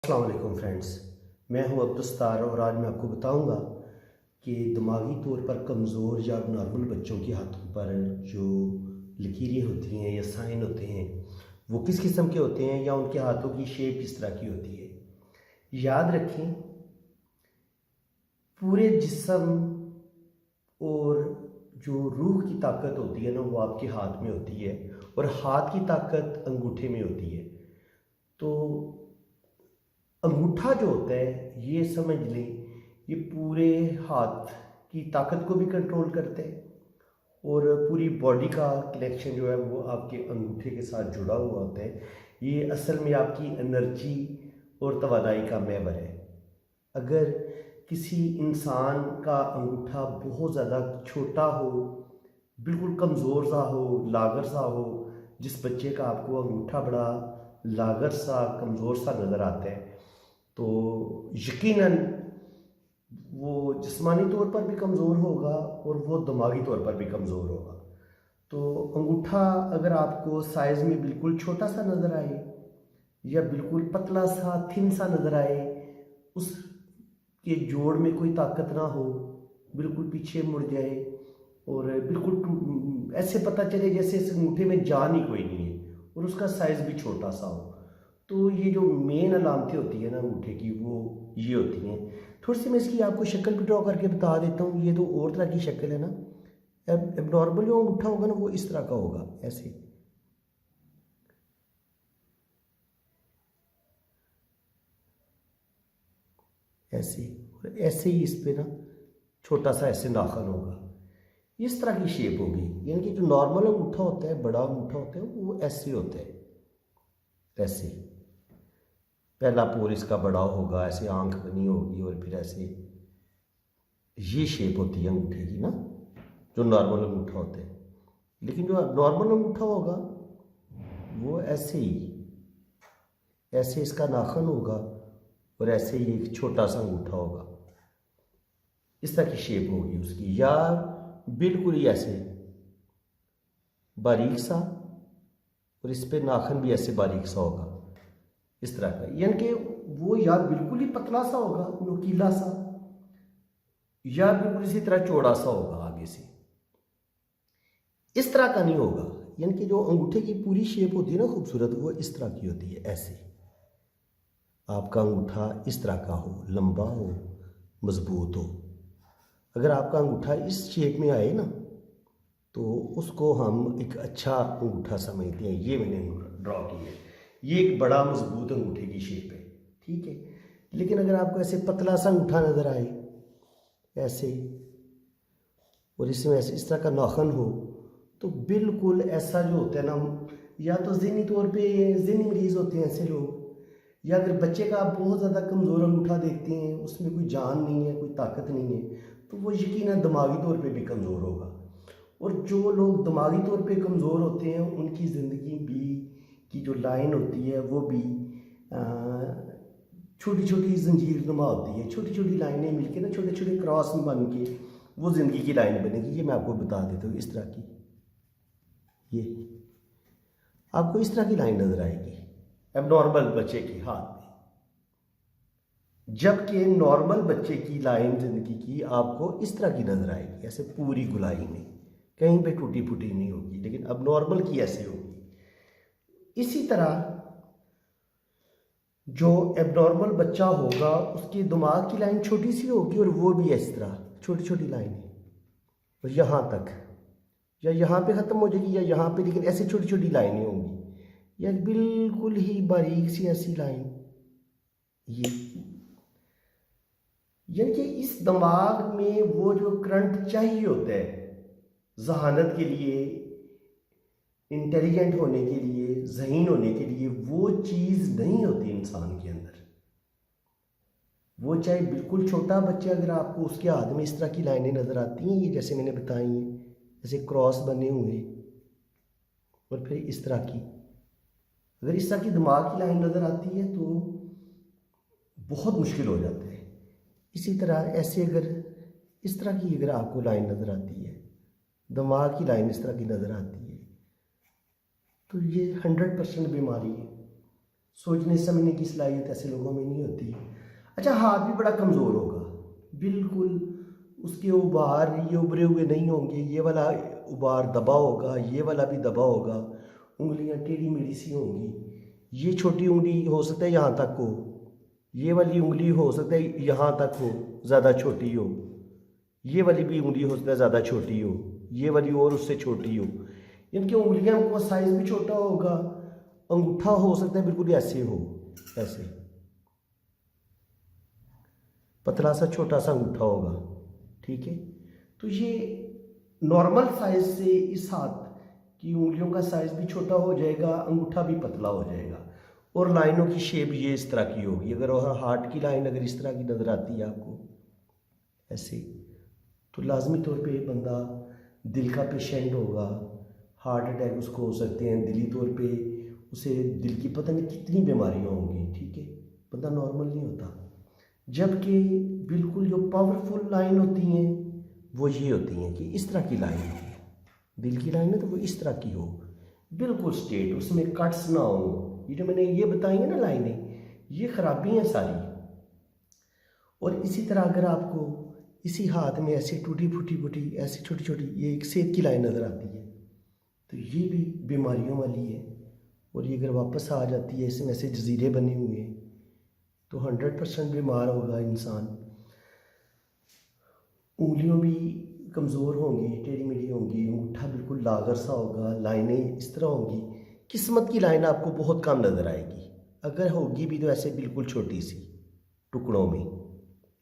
अस्सलाम वालेकुम फ्रेंड्स, मैं हूं अब्दुस्तार और आज मैं आपको बताऊंगा कि दिमागी तौर पर कमज़ोर या नॉर्मल बच्चों के हाथों पर जो लकीरें होती हैं या साइन होते हैं वो किस किस्म के होते हैं या उनके हाथों की शेप किस तरह की होती है। याद रखें, पूरे जिस्म और जो रूह की ताकत होती है ना वो आपके हाथ में होती है और हाथ की ताकत अंगूठे में होती है। तो अंगूठा जो होता है ये समझ लें ये पूरे हाथ की ताकत को भी कंट्रोल करता है और पूरी बॉडी का कनेक्शन जो है वो आपके अंगूठे के साथ जुड़ा हुआ होता है। ये असल में आपकी एनर्जी और तवानाई का महवर है। अगर किसी इंसान का अंगूठा बहुत ज़्यादा छोटा हो, बिल्कुल कमज़ोर सा हो, लागर सा हो, जिस बच्चे का आपको अंगूठा बड़ा लागर सा कमज़ोर सा नज़र आता है तो यकीनन वो जिस्मानी तौर पर भी कमज़ोर होगा और वो दिमागी तौर पर भी कमज़ोर होगा। तो अंगूठा अगर आपको साइज़ में बिल्कुल छोटा सा नज़र आए या बिल्कुल पतला सा थिन सा नज़र आए, उसके जोड़ में कोई ताकत ना हो, बिल्कुल पीछे मुड़ जाए और बिल्कुल ऐसे पता चले जैसे इस अंगूठे में जान ही कोई नहीं है और उसका साइज़ भी छोटा सा हो, तो ये जो मेन अलामतें होती है ना अंगूठे की वो ये होती हैं। थोड़ी सी मैं इसकी आपको शक्ल भी ड्रॉ करके बता देता हूँ। ये तो और तरह की शक्ल है ना। एबनॉर्मल जो अंगूठा होगा ना वो इस तरह का होगा, ऐसे ऐसे और ऐसे ही इस पे ना छोटा सा ऐसे नाखन होगा, इस तरह की शेप होगी। यानी कि जो नॉर्मल अंगूठा होता है, बड़ा अंगूठा होता है, वो ऐसे होता है, ऐसे पहला पोर इसका बड़ा होगा, ऐसे आंख बनी होगी और फिर ऐसे ये शेप होती है अंगूठे की ना, जो नॉर्मल अंगूठा होता है। लेकिन जो नॉर्मल अंगूठा होगा वो ऐसे ही, ऐसे इसका नाखन होगा और ऐसे ही एक छोटा सा अंगूठा होगा, इस तरह की शेप होगी उसकी, या बिल्कुल ही ऐसे बारीक सा और इस पे नाखन भी ऐसे बारीक सा होगा, इस तरह का। यानी कि वो या बिल्कुल ही पतला सा होगा, नुकीला सा, या बिल्कुल इसी तरह चौड़ा सा होगा आगे से, इस तरह का नहीं होगा। यानी कि जो अंगूठे की पूरी शेप होती है ना खूबसूरत, वो इस तरह की होती है। ऐसे आपका अंगूठा इस तरह का हो, लंबा हो, मजबूत हो। अगर आपका अंगूठा इस शेप में आए ना तो उसको हम एक अच्छा अंगूठा समझते हैं। ये मैंने ड्रॉ की है, ये एक बड़ा मजबूत अंगूठे की शेप है, ठीक है। लेकिन अगर आपको ऐसे पतला सा अंगूठा नज़र आए ऐसे, और इसमें ऐसे इस तरह का नाखन हो, तो बिल्कुल ऐसा जो होता है ना, या तो ज़हनी तौर पे ज़हनी मरीज़ होते हैं ऐसे लोग, या अगर बच्चे का आप बहुत ज़्यादा कमज़ोर अंगूठा देखते हैं, उसमें कोई जान नहीं है, कोई ताकत नहीं है, तो वो यकीनन दिमागी तौर पे भी कमज़ोर होगा। और जो लोग दिमागी तौर पे कमज़ोर होते हैं उनकी ज़िंदगी भी की जो लाइन होती है वो भी छोटी छोटी जंजीर नुमा होती है। छोटी छोटी लाइनें मिलके ना, छोटे छोटे क्रॉस बन के वो ज़िंदगी की लाइन बनेगी। ये मैं आपको बता देता हूँ, इस तरह की, ये आपको इस तरह की लाइन नज़र आएगी एबनॉर्मल बच्चे के हाथ में, जबकि नॉर्मल बच्चे की लाइन ज़िंदगी की आपको इस तरह की नज़र आएगी, ऐसे पूरी गुलाई में, कहीं पे टूटी फूटी नहीं होगी। लेकिन अब नॉर्मल की ऐसे होगी। इसी तरह जो एबनॉर्मल बच्चा होगा उसके दिमाग की लाइन छोटी सी होगी और वो भी इस तरह छोटी छोटी लाइनें, और यहाँ तक, या यहाँ पे ख़त्म हो जाएगी या यहाँ पे, लेकिन ऐसी छोटी छोटी लाइनें होंगी, या बिल्कुल ही बारीक सी ऐसी लाइन। ये यानी कि इस दिमाग में वो जो करंट चाहिए होता है जहानत के लिए, इंटेलिजेंट होने के लिए, ज़हीन होने के लिए, वो चीज़ नहीं होती इंसान के अंदर। वो चाहे बिल्कुल छोटा बच्चा, अगर आपको उसके हाथ में इस तरह की लाइनें नज़र आती हैं, ये जैसे मैंने बताई हैं, ऐसे क्रॉस बने हुए और फिर इस तरह की, अगर इस तरह की दिमाग की लाइन नज़र आती है तो बहुत मुश्किल हो जाता है। इसी तरह ऐसे अगर इस तरह की अगर आपको लाइन नज़र आती है, दिमाग की लाइन इस तरह की नज़र आती है, तो ये 100% बीमारी है। सोचने समझने की सलाहियत ऐसे लोगों में नहीं होती। अच्छा, हाथ भी बड़ा कमज़ोर होगा, बिल्कुल उसके उबार ये उभरे हुए नहीं होंगे, ये वाला उबार दबा होगा, ये वाला भी दबा होगा, उंगलियां टेढ़ी मेढ़ी सी होंगी। ये छोटी उंगली हो सकता है यहाँ तक हो, ये वाली उंगली हो सकता है यहाँ तक हो, ज़्यादा छोटी हो, ये वाली भी उंगली हो सकता है ज़्यादा छोटी हो, ये वाली और उससे छोटी हो। इनकी उंगलियां का साइज़ भी छोटा होगा। अंगूठा हो सकता है बिल्कुल ऐसे हो, ऐसे पतला सा छोटा सा अंगूठा होगा, ठीक है। तो ये नॉर्मल साइज से इस हाथ की उंगलियों का साइज भी छोटा हो जाएगा, अंगूठा भी पतला हो जाएगा, और लाइनों की शेप ये इस तरह की होगी। अगर हार्ट की लाइन अगर इस तरह की नज़र आती है आपको ऐसे, तो लाजमी तौर पे बंदा दिल का पेशेंट होगा, हार्ट अटैक उसको हो सकते हैं, दिली तौर पे उसे दिल की पता नहीं कितनी बीमारियां होंगी, ठीक है। बंदा नॉर्मल नहीं होता। जबकि बिल्कुल जो पावरफुल लाइन होती हैं वो ये होती हैं कि इस तरह की लाइन हो, दिल की लाइन है तो वो इस तरह की हो, बिल्कुल स्ट्रेट, उसमें कट्स ना हो। ये जो मैंने ये बताई है ना लाइनें, ये खराबी हैं सारी। और इसी तरह अगर आपको इसी हाथ में ऐसे टूटी फूटी फूटी ऐसी छोटी छोटी ये एक सेब की लाइन नज़र आती है, तो ये भी बीमारियों वाली है। और ये अगर वापस आ जाती है, इसमें ऐसे जजीरे बने हुए हैं, तो 100% बीमार होगा इंसान। उंगलियों भी कमज़ोर होंगी, टेढ़ी मेढ़ी होंगी, अंगूठा बिल्कुल लागर सा होगा, लाइनें इस तरह होंगी। किस्मत की लाइन आपको बहुत कम नज़र आएगी, अगर होगी भी तो ऐसे बिल्कुल छोटी सी टुकड़ों में।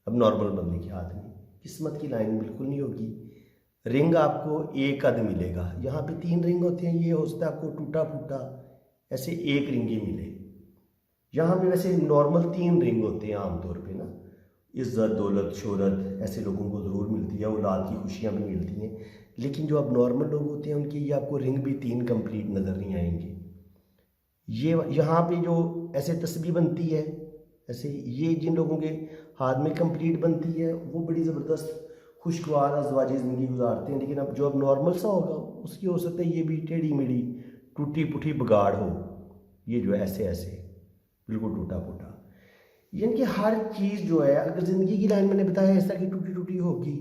अब नॉर्मल बंदे के हाथ में किस्मत की लाइन बिल्कुल नहीं होगी। रिंग आपको एक आध मिलेगा, यहाँ पे 3 रिंग होते हैं, ये हो सकता है आपको टूटा फूटा ऐसे एक रिंग ही मिले। यहाँ पे वैसे नॉर्मल 3 रिंग होते हैं आमतौर पे ना, इज़्ज़त दौलत शोहरत ऐसे लोगों को ज़रूर मिलती है, औलाद की खुशियाँ भी मिलती हैं। लेकिन जो अब नॉर्मल लोग होते हैं उनकी ये आपको रिंग भी 3 कंप्लीट नज़र नहीं आएंगे। ये यहाँ पे जो ऐसे तस्बीह बनती है ऐसे, ये जिन लोगों के हाथ में कंप्लीट बनती है वो बड़ी ज़बरदस्त खुशगवार अज़वाजी ज़िंदगी गुजारते हैं। लेकिन अब जो अब नॉर्मल सा होगा उसकी हो सकता है ये भी टेढ़ी मेढ़ी टूटी फूटी बगाड़ हो, ये जो ऐसे ऐसे बिल्कुल टूटा फूटा। यानी कि हर चीज़ जो है, अगर ज़िंदगी की लाइन मैंने बताया इस तरह की टूटी टूटी होगी,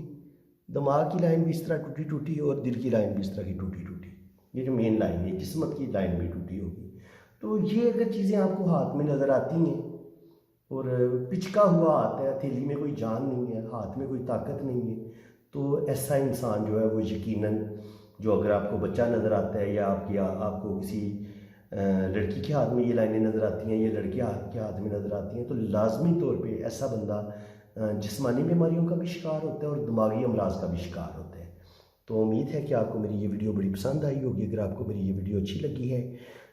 दिमाग की लाइन भी इस तरह टूटी टूटी और दिल की लाइन भी इस तरह की टूटी टूटी, ये जो मेन लाइन है किस्मत की लाइन भी टूटी होगी। तो ये अगर चीज़ें आपको हाथ में नज़र आती हैं और पिचका हुआ हाथ है, हथेली में कोई जान नहीं है, हाथ में कोई ताकत नहीं है, तो ऐसा इंसान जो है वो यकीनन, जो अगर आपको बच्चा नज़र आता है या आपको किसी लड़की के हाथ में ये लाइनें नज़र आती हैं या लड़के के हाथ में नज़र आती हैं, तो लाजमी तौर पे ऐसा बंदा जिस्मानी बीमारियों का भी शिकार होता है और दिमागी अमराज का भी शिकार होता है। तो उम्मीद है कि आपको मेरी ये वीडियो बड़ी पसंद आई होगी। अगर आपको मेरी ये वीडियो अच्छी लगी है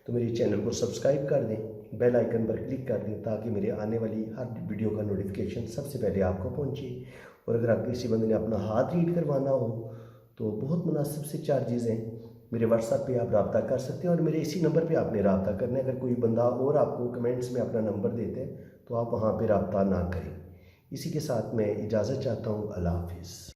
तो मेरे चैनल को सब्सक्राइब कर दें, बेल आइकन पर क्लिक कर दें, ताकि मेरे आने वाली हर वीडियो का नोटिफिकेशन सबसे पहले आपको पहुँचे। और अगर आप किसी बंदे ने अपना हाथ रीड करवाना हो तो बहुत मुनासिब से चार्जेज़ हैं, मेरे व्हाट्सएप पे आप रब्ता कर सकते हैं और मेरे इसी नंबर पे आपने रब्ता करना है। अगर कोई बंदा और आपको कमेंट्स में अपना नंबर देते हैं तो आप वहाँ पे रब्ता ना करें। इसी के साथ मैं इजाज़त चाहता हूँ। अल्लाह हाफिज़।